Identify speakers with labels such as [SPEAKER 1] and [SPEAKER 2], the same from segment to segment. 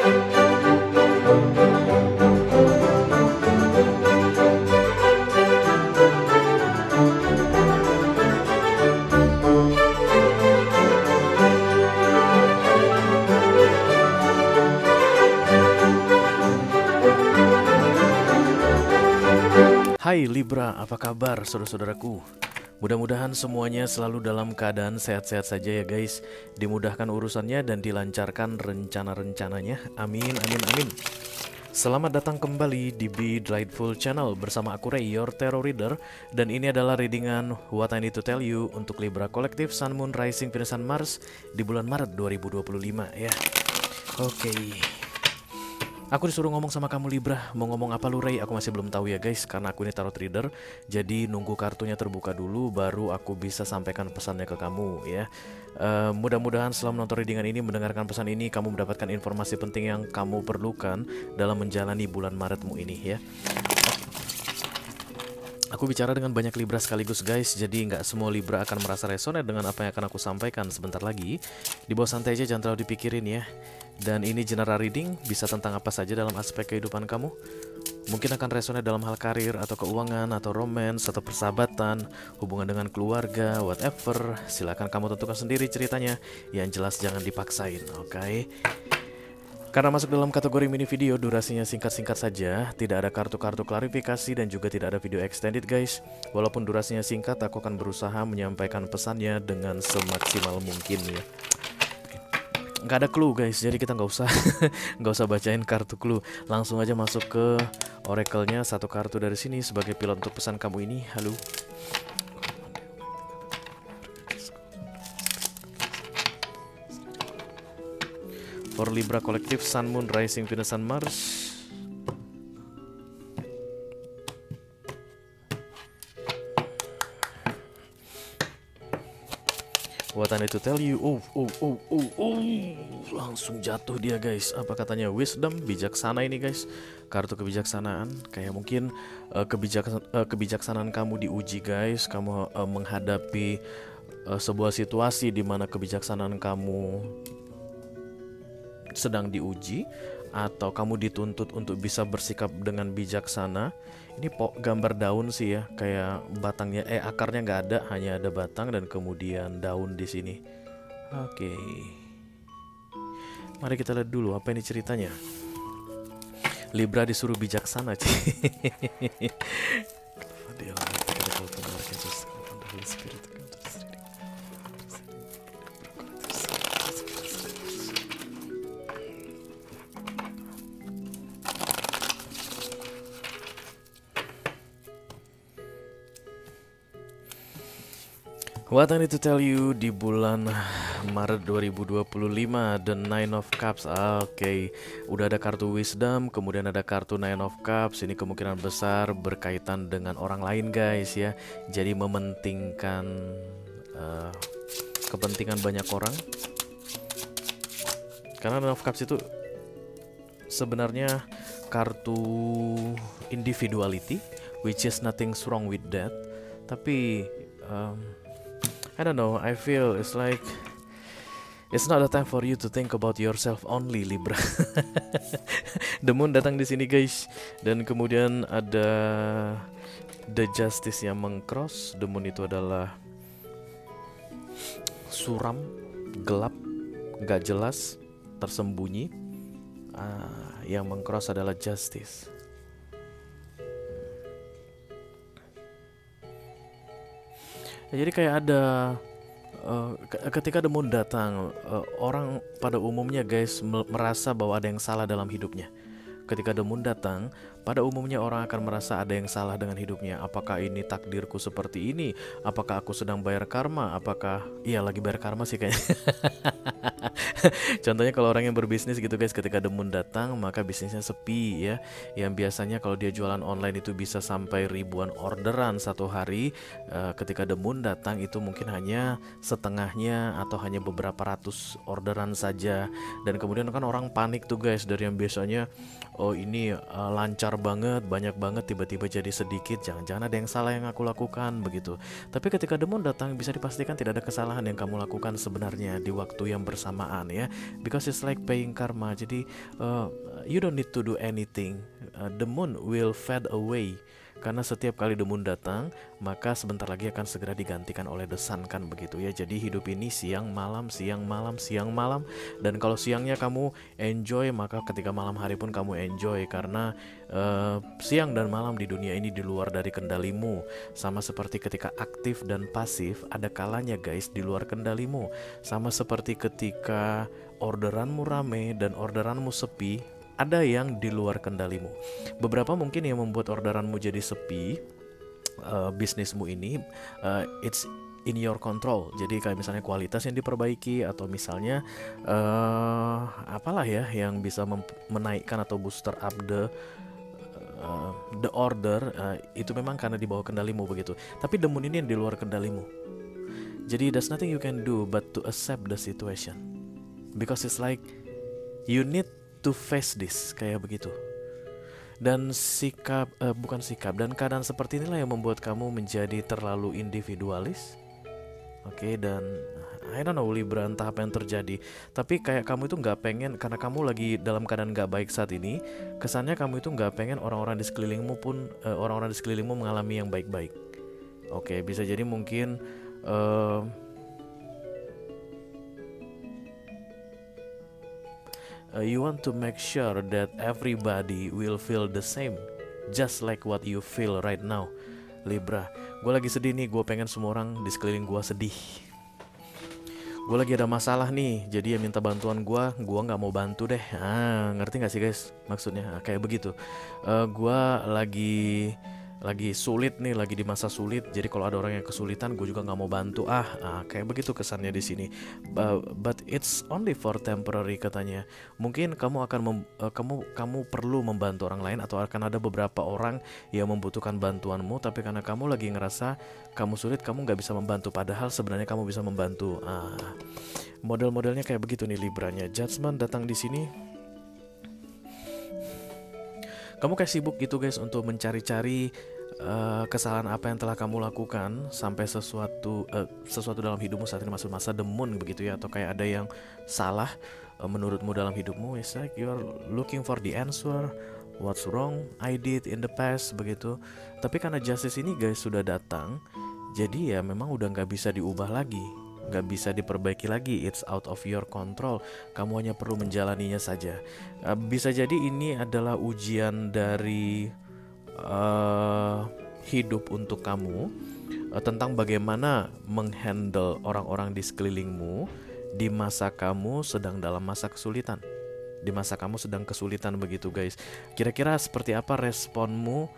[SPEAKER 1] Hai Libra, apa kabar saudara-saudaraku? Mudah-mudahan semuanya selalu dalam keadaan sehat-sehat saja ya guys. Dimudahkan urusannya dan dilancarkan rencana-rencananya. Amin, amin, amin. Selamat datang kembali di Be Delightful Channel bersama aku Ray, your tarot reader. Dan ini adalah readingan What I Need to Tell You untuk Libra Kolektif Sun, Moon, Rising, Venus, dan Mars di bulan Maret 2025 ya. Oke. Aku disuruh ngomong sama kamu Libra. Mau ngomong apa lu Ray? Aku masih belum tahu ya guys, karena aku ini tarot reader. Jadi nunggu kartunya terbuka dulu baru aku bisa sampaikan pesannya ke kamu ya. Mudah-mudahan setelah menonton readingan ini, mendengarkan pesan ini, kamu mendapatkan informasi penting yang kamu perlukan dalam menjalani bulan Maretmu ini ya. Aku bicara dengan banyak Libra sekaligus guys, jadi nggak semua Libra akan merasa resonate dengan apa yang akan aku sampaikan sebentar lagi. Di bawah santai aja, jangan terlalu dipikirin ya. Dan ini general reading, bisa tentang apa saja dalam aspek kehidupan kamu. Mungkin akan resonate dalam hal karir, atau keuangan, atau romance, atau persahabatan, hubungan dengan keluarga, whatever. Silahkan kamu tentukan sendiri ceritanya, yang jelas jangan dipaksain, oke? Karena masuk dalam kategori mini video, durasinya singkat-singkat saja, tidak ada kartu-kartu klarifikasi dan juga tidak ada video extended guys. Walaupun durasinya singkat, aku akan berusaha menyampaikan pesannya dengan semaksimal mungkin ya. Nggak ada clue guys, jadi kita nggak usah nggak usah bacain kartu clue, langsung aja masuk ke oracle-nya. Satu kartu dari sini sebagai pilot untuk pesan kamu ini. Halo. For Libra Kolektif Sun, Moon, Rising, Venus, dan Mars. What I Need to Tell You. Langsung jatuh dia guys. Apa katanya? Wisdom, bijaksana ini guys. Kartu kebijaksanaan. Kayak mungkin kebijaksanaan kamu diuji guys. Kamu menghadapi sebuah situasi di mana kebijaksanaan kamu sedang diuji, atau kamu dituntut untuk bisa bersikap dengan bijaksana. Ini gambar daun sih ya, kayak batangnya, akarnya nggak ada, hanya ada batang dan kemudian daun di sini. Oke. Mari kita lihat dulu apa ini ceritanya. Libra disuruh bijaksana. What I Need to Tell You di bulan Maret 2025, The Nine of Cups. Oke, udah ada kartu Wisdom, kemudian ada kartu Nine of Cups. Ini kemungkinan besar berkaitan dengan orang lain guys ya. Jadi mementingkan kepentingan banyak orang. Karena Nine of Cups itu sebenarnya kartu individuality, which is nothing wrong with that. Tapi I don't know, I feel it's like it's not a time for you to think about yourself only, Libra. The Moon datang di sini guys, dan kemudian ada The Justice yang mengcross. The Moon itu adalah suram, gelap, gak jelas, tersembunyi. Yang mengcross adalah Justice. Jadi kayak ada ketika The Moon datang, orang pada umumnya guys merasa bahwa ada yang salah dalam hidupnya. Ketika The Moon datang, pada umumnya orang akan merasa ada yang salah dengan hidupnya. Apakah ini takdirku seperti ini? Apakah aku sedang bayar karma? Apakah iya lagi bayar karma sih kayaknya. Contohnya kalau orang yang berbisnis gitu guys, ketika The Moon datang maka bisnisnya sepi ya. Yang biasanya kalau dia jualan online itu bisa sampai ribuan orderan satu hari, ketika The Moon datang itu mungkin hanya setengahnya atau hanya beberapa ratus orderan saja. Dan kemudian kan orang panik tuh guys, dari yang biasanya oh ini lancar besar banget, banyak banget, tiba-tiba jadi sedikit, jangan-jangan ada yang salah yang aku lakukan begitu. Tapi ketika demon datang, bisa dipastikan tidak ada kesalahan yang kamu lakukan sebenarnya di waktu yang bersamaan ya, because it's like paying karma. Jadi you don't need to do anything. The moon will fade away. Karena setiap kali the moon datang, maka sebentar lagi akan segera digantikan oleh the sun, kan begitu ya. Jadi hidup ini siang malam, siang malam, siang malam. Dan kalau siangnya kamu enjoy, maka ketika malam hari pun kamu enjoy. Karena siang dan malam di dunia ini di luar dari kendalimu. Sama seperti ketika aktif dan pasif, ada kalanya guys di luar kendalimu. Sama seperti ketika orderanmu rame dan orderanmu sepi, ada yang di luar kendalimu. Beberapa mungkin yang membuat orderanmu jadi sepi, bisnismu ini, it's in your control. Jadi kayak misalnya kualitas yang diperbaiki, atau misalnya apalah ya yang bisa menaikkan atau booster up the order, itu memang karena di bawah kendalimu begitu. Tapi the moon ini yang di luar kendalimu. Jadi there's nothing you can do but to accept the situation, because it's like you need to face this, kayak begitu. Dan dan keadaan seperti inilah yang membuat kamu menjadi terlalu individualis. Oke, dan I don't know Libra, entah apa yang terjadi, tapi kayak kamu itu nggak pengen, karena kamu lagi dalam keadaan nggak baik saat ini, kesannya kamu itu nggak pengen orang-orang di sekelilingmu pun orang-orang di sekelilingmu mengalami yang baik-baik. Oke, bisa jadi mungkin you want to make sure that everybody will feel the same, just like what you feel right now. Libra, gue lagi sedih nih, gue pengen semua orang di sekeliling gue sedih. Gue lagi ada masalah nih, jadi ya minta bantuan gue nggak mau bantu deh. Ngerti gak sih guys maksudnya? Kayak begitu. Gue lagi sulit nih, lagi di masa sulit. Jadi kalau ada orang yang kesulitan, gue juga nggak mau bantu. Kayak begitu kesannya di sini. But it's only for temporary, katanya. Mungkin kamu akan kamu perlu membantu orang lain, atau akan ada beberapa orang yang membutuhkan bantuanmu. Tapi karena kamu lagi ngerasa kamu sulit, kamu nggak bisa membantu. Padahal sebenarnya kamu bisa membantu. Model-modelnya kayak begitu nih Libranya. Judgment datang di sini. Kamu kayak sibuk gitu guys untuk mencari-cari kesalahan apa yang telah kamu lakukan, sampai sesuatu dalam hidupmu saat ini masuk masa the moon begitu ya, atau kayak ada yang salah menurutmu dalam hidupmu. It's like you are looking for the answer, what's wrong I did in the past begitu. Tapi karena justice ini guys sudah datang, jadi ya memang udah nggak bisa diubah lagi, nggak bisa diperbaiki lagi. It's out of your control. Kamu hanya perlu menjalaninya saja. Bisa jadi ini adalah ujian dari hidup untuk kamu, tentang bagaimana menghandle orang-orang di sekelilingmu di masa kamu sedang dalam masa kesulitan, di masa kamu sedang kesulitan begitu guys. Kira-kira seperti apa responmu,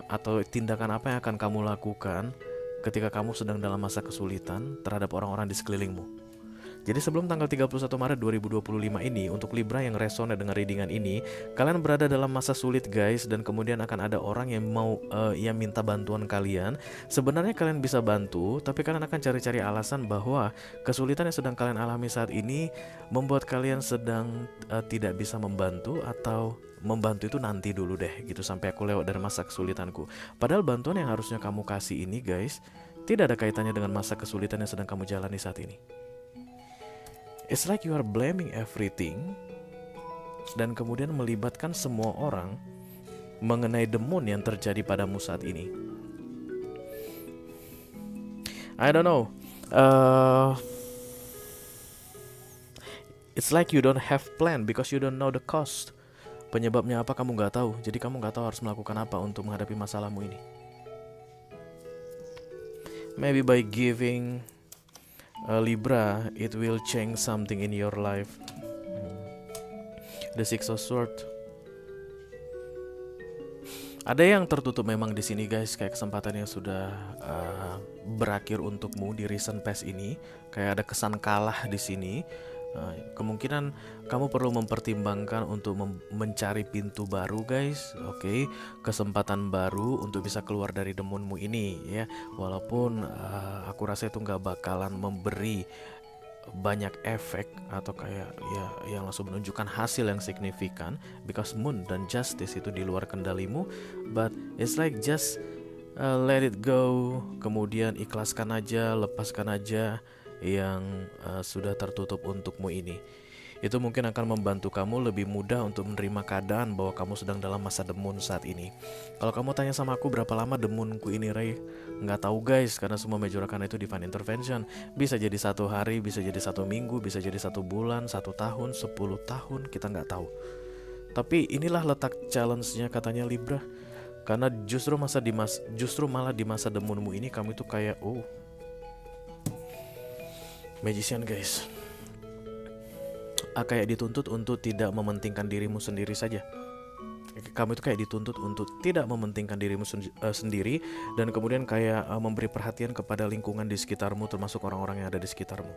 [SPEAKER 1] atau tindakan apa yang akan kamu lakukan ketika kamu sedang dalam masa kesulitan terhadap orang-orang di sekelilingmu. Jadi sebelum tanggal 31 Maret 2025 ini, untuk Libra yang resonate dengan readingan ini, kalian berada dalam masa sulit guys, dan kemudian akan ada orang yang mau yang minta bantuan kalian. Sebenarnya kalian bisa bantu, tapi kalian akan cari-cari alasan bahwa kesulitan yang sedang kalian alami saat ini membuat kalian sedang tidak bisa membantu, atau membantu itu nanti dulu deh gitu, sampai aku lewat dari masa kesulitanku. Padahal bantuan yang harusnya kamu kasih ini guys tidak ada kaitannya dengan masa kesulitan yang sedang kamu jalani saat ini. It's like you are blaming everything, dan kemudian melibatkan semua orang mengenai the moon yang terjadi padamu saat ini. I don't know. It's like you don't have plan because you don't know the cost. Penyebabnya apa kamu nggak tahu. Jadi kamu nggak tahu harus melakukan apa untuk menghadapi masalahmu ini. Maybe by giving Libra, it will change something in your life. The Six of Swords. Ada yang tertutup memang di sini guys, kayak kesempatan yang sudah berakhir untukmu di recent past ini. Kayak ada kesan kalah di sini. Kemungkinan kamu perlu mempertimbangkan untuk mencari pintu baru guys. Oke, kesempatan baru untuk bisa keluar dari demonmu ini ya. Walaupun aku rasa itu nggak bakalan memberi banyak efek atau kayak ya yang langsung menunjukkan hasil yang signifikan, because Moon dan Justice itu di luar kendalimu. But it's like just let it go, kemudian ikhlaskan aja, lepaskan aja yang sudah tertutup untukmu ini. Itu mungkin akan membantu kamu lebih mudah untuk menerima keadaan bahwa kamu sedang dalam masa demun saat ini. Kalau kamu tanya sama aku berapa lama demunku ini, Ray, nggak tahu guys, karena semua major arcana itu divine intervention. Bisa jadi 1 hari, bisa jadi 1 minggu, bisa jadi 1 bulan, 1 tahun, 10 tahun, kita nggak tahu. Tapi inilah letak challenge-nya katanya Libra. Karena justru malah di masa demunmu ini kamu itu kayak magician guys, kayak dituntut untuk tidak mementingkan dirimu sendiri saja. Kamu itu kayak dituntut untuk tidak mementingkan dirimu sendiri, dan kemudian kayak memberi perhatian kepada lingkungan di sekitarmu, termasuk orang-orang yang ada di sekitarmu.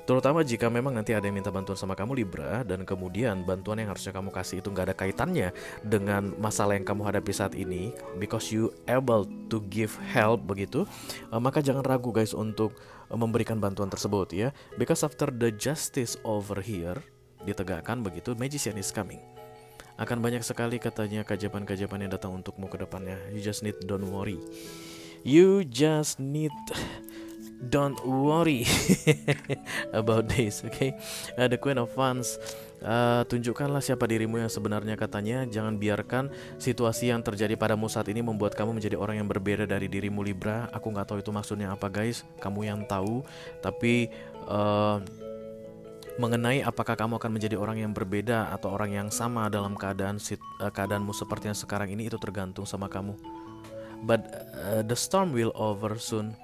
[SPEAKER 1] Terutama jika memang nanti ada yang minta bantuan sama kamu Libra, dan kemudian bantuan yang harusnya kamu kasih itu nggak ada kaitannya dengan masalah yang kamu hadapi saat ini, because you able to give help begitu, maka jangan ragu guys untuk memberikan bantuan tersebut ya. Because after the justice over here ditegakkan begitu, magician is coming. Akan banyak sekali katanya keajaiban-keajaiban yang datang untukmu ke depannya. You just need don't worry. You just need don't worry about this, okay? The Queen of Wands, tunjukkanlah siapa dirimu yang sebenarnya katanya. Jangan biarkan situasi yang terjadi padamu saat ini membuat kamu menjadi orang yang berbeda dari dirimu Libra. Aku nggak tahu itu maksudnya apa guys, kamu yang tahu. Tapi mengenai apakah kamu akan menjadi orang yang berbeda atau orang yang sama dalam keadaanmu seperti yang sekarang ini, itu tergantung sama kamu. But the storm will over soon.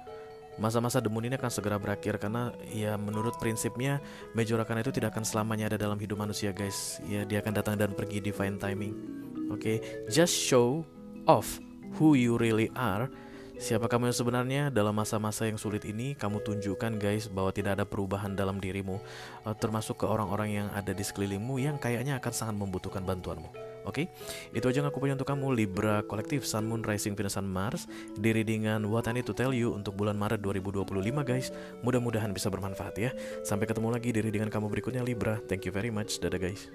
[SPEAKER 1] Masa-masa demun ini akan segera berakhir, karena ya menurut prinsipnya major arcana itu tidak akan selamanya ada dalam hidup manusia guys. Ya dia akan datang dan pergi, divine timing. Oke, just show off who you really are. Siapa kamu yang sebenarnya dalam masa-masa yang sulit ini. Kamu tunjukkan guys bahwa tidak ada perubahan dalam dirimu, termasuk ke orang-orang yang ada di sekelilingmu yang kayaknya akan sangat membutuhkan bantuanmu. Oke, itu aja yang aku punya untuk kamu Libra kolektif Sun, Moon, Rising, Venus, dan Mars di readingan What I Need to Tell You untuk bulan Maret 2025 guys. Mudah-mudahan bisa bermanfaat ya. Sampai ketemu lagi di readingan kamu berikutnya Libra. Thank you very much. Dadah guys.